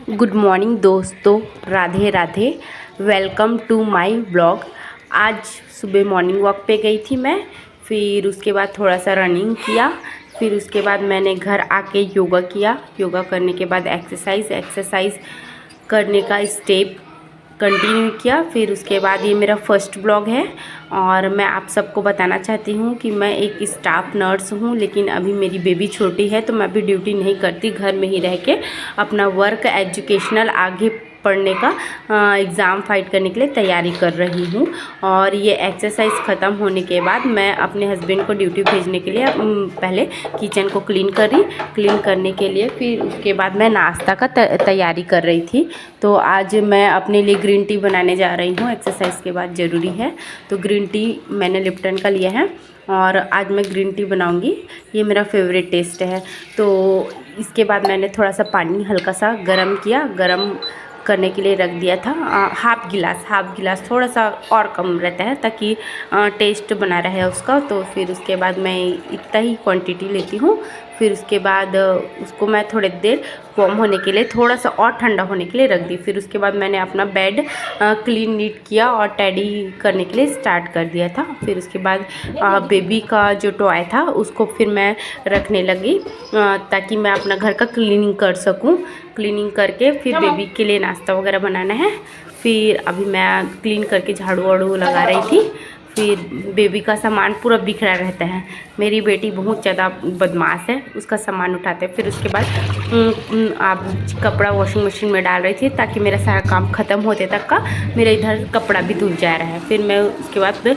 Good morning दोस्तों, Radhe Radhe. Welcome to my blog. आज सुबह मॉर्निंग वॉक पे गई थी मैं, फिर उसके बाद थोड़ा सा रनिंग किया, फिर उसके बाद मैंने घर आके योगा किया। योगा करने के बाद एक्सरसाइज करने का स्टेप कंटिन्यू किया। फिर उसके बाद ये मेरा फर्स्ट ब्लॉग है और मैं आप सबको बताना चाहती हूँ कि मैं एक स्टाफ नर्स हूँ, लेकिन अभी मेरी बेबी छोटी है तो मैं अभी ड्यूटी नहीं करती, घर में ही रह के अपना वर्क एजुकेशनल आगे पढ़ने का एग्ज़ाम फाइट करने के लिए तैयारी कर रही हूँ। और ये एक्सरसाइज ख़त्म होने के बाद मैं अपने हस्बैंड को ड्यूटी भेजने के लिए पहले किचन को क्लीन करने के लिए, फिर उसके बाद मैं नाश्ता का तैयारी कर रही थी। तो आज मैं अपने लिए ग्रीन टी बनाने जा रही हूँ, एक्सरसाइज के बाद ज़रूरी है। तो ग्रीन टी मैंने लिप्टन का लिया है और आज मैं ग्रीन टी बनाऊंगी, ये मेरा फेवरेट टेस्ट है। तो इसके बाद मैंने थोड़ा सा पानी हल्का सा गरम करने के लिए रख दिया था। हाफ गिलास, थोड़ा सा और कम रहता है ताकि टेस्ट बना रहे उसका। तो फिर उसके बाद मैं इतना ही क्वांटिटी लेती हूँ। फिर उसके बाद उसको मैं थोड़ी देर वार्म होने के लिए, थोड़ा सा और ठंडा होने के लिए रख दी। फिर उसके बाद मैंने अपना बेड क्लीन नीट किया और टैडी करने के लिए स्टार्ट कर दिया था। फिर उसके बाद बेबी का जो टॉय था उसको फिर मैं रखने लगी ताकि मैं अपना घर का क्लीनिंग कर सकूं। क्लीनिंग करके फिर बेबी के लिए नाश्ता वगैरह बनाना है। फिर अभी मैं क्लीन करके झाड़ू वाड़ू लगा रही थी। फिर बेबी का सामान पूरा बिखरा रहता है, मेरी बेटी बहुत ज़्यादा बदमाश है, उसका सामान उठाते हैं। फिर उसके बाद आप कपड़ा वॉशिंग मशीन में डाल रही थी ताकि मेरा सारा काम ख़त्म होते तक का मेरा इधर कपड़ा भी धुल जा रहा है। फिर मैं उसके बाद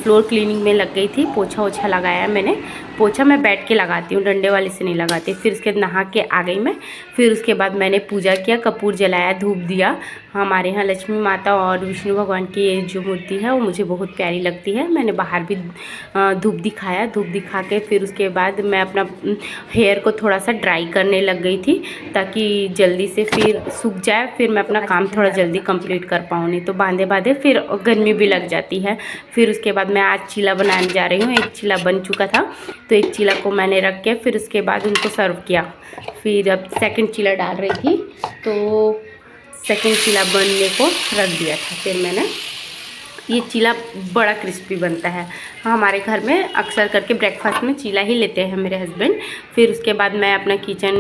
फ्लोर क्लीनिंग में लग गई थी, पोछा ओछा लगाया मैंने। पोछा मैं बैठ के लगाती हूँ, डंडे वाले से नहीं लगाती। फिर उसके नहा के आ गई मैं। फिर उसके बाद मैंने पूजा किया, कपूर जलाया, धूप दिया। हमारे यहाँ लक्ष्मी माता और विष्णु भगवान की ये जो मूर्ति है वो मुझे बहुत प्यारी लगती है। मैंने बाहर भी धूप दिखाया, धूप दिखा के फिर उसके बाद मैं अपना हेयर को थोड़ा सा ड्राई करने लग गई थी ताकि जल्दी से फिर सूख जाए, फिर मैं अपना काम थोड़ा जल्दी कंप्लीट कर पाऊँ। नहीं तो बांधे फिर गर्मी भी लग जाती है। फिर उसके बाद मैं आज चीला बनाने जा रही हूँ। एक चीला बन चुका था तो एक चीला को मैंने रख के फिर उसके बाद उनको सर्व किया। फिर अब सेकंड चीला डाल रही थी तो सेकंड चीला बनने को रख दिया था। फिर मैंने ये चीला बड़ा क्रिस्पी बनता है। हमारे घर में अक्सर करके ब्रेकफास्ट में चीला ही लेते हैं मेरे हस्बैंड। फिर उसके बाद मैं अपना किचन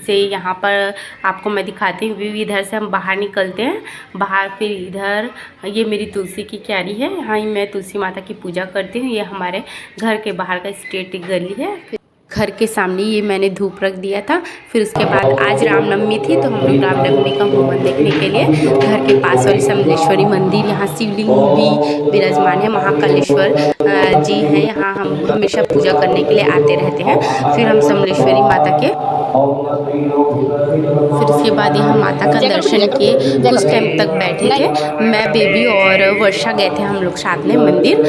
से यहाँ पर आपको मैं दिखाती हूँ व्यू। इधर से हम बाहर निकलते हैं, बाहर फिर इधर ये मेरी तुलसी की क्यारी है, यहाँ ही मैं तुलसी माता की पूजा करती हूँ। ये हमारे घर के बाहर का स्ट्रेट गली है। घर के सामने ये मैंने धूप रख दिया था। फिर उसके बाद आज रामनवमी थी तो हम लोग रामनवमी का होमन देखने के लिए घर के पास वाली समलेश्वरी मंदिर, यहाँ शिवलिंग भी विराजमान है, महाकालेश्वर जी हैं, यहाँ हम हमेशा पूजा करने के लिए आते रहते हैं। फिर हम समलेश्वरी माता के फिर उसके बाद यहाँ माता का दर्शन किए, कुछ टाइम तक बैठे थे। मैं बेबी और वर्षा गए थे हम लोग साथ में मंदिर।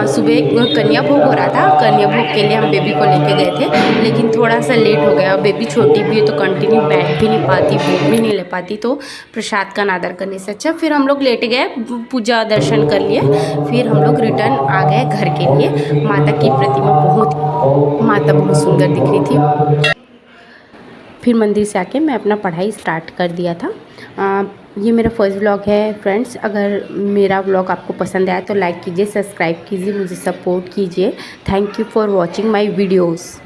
सुबह कन्या भोग हो रहा था, कन्या भोग के लिए हम बेबी को लेके गए थे, लेकिन थोड़ा सा लेट हो गया। बेबी छोटी भी है तो कंटिन्यू बैठ भी नहीं पाती, भोग भी नहीं ले पाती, तो प्रसाद का अनादर करने से अच्छा फिर हम लोग लेट गए, पूजा दर्शन कर लिए। फिर हम लोग रिटर्न आ गए घर के लिए। माता की प्रतिमा माता बहुत सुंदर दिख रही थी। फिर मंदिर से आके मैं अपना पढ़ाई स्टार्ट कर दिया था। ये मेरा फर्स्ट व्लॉग है फ्रेंड्स। अगर मेरा व्लॉग आपको पसंद आया तो लाइक कीजिए, सब्सक्राइब कीजिए, मुझे सपोर्ट कीजिए। Thank you for watching my videos.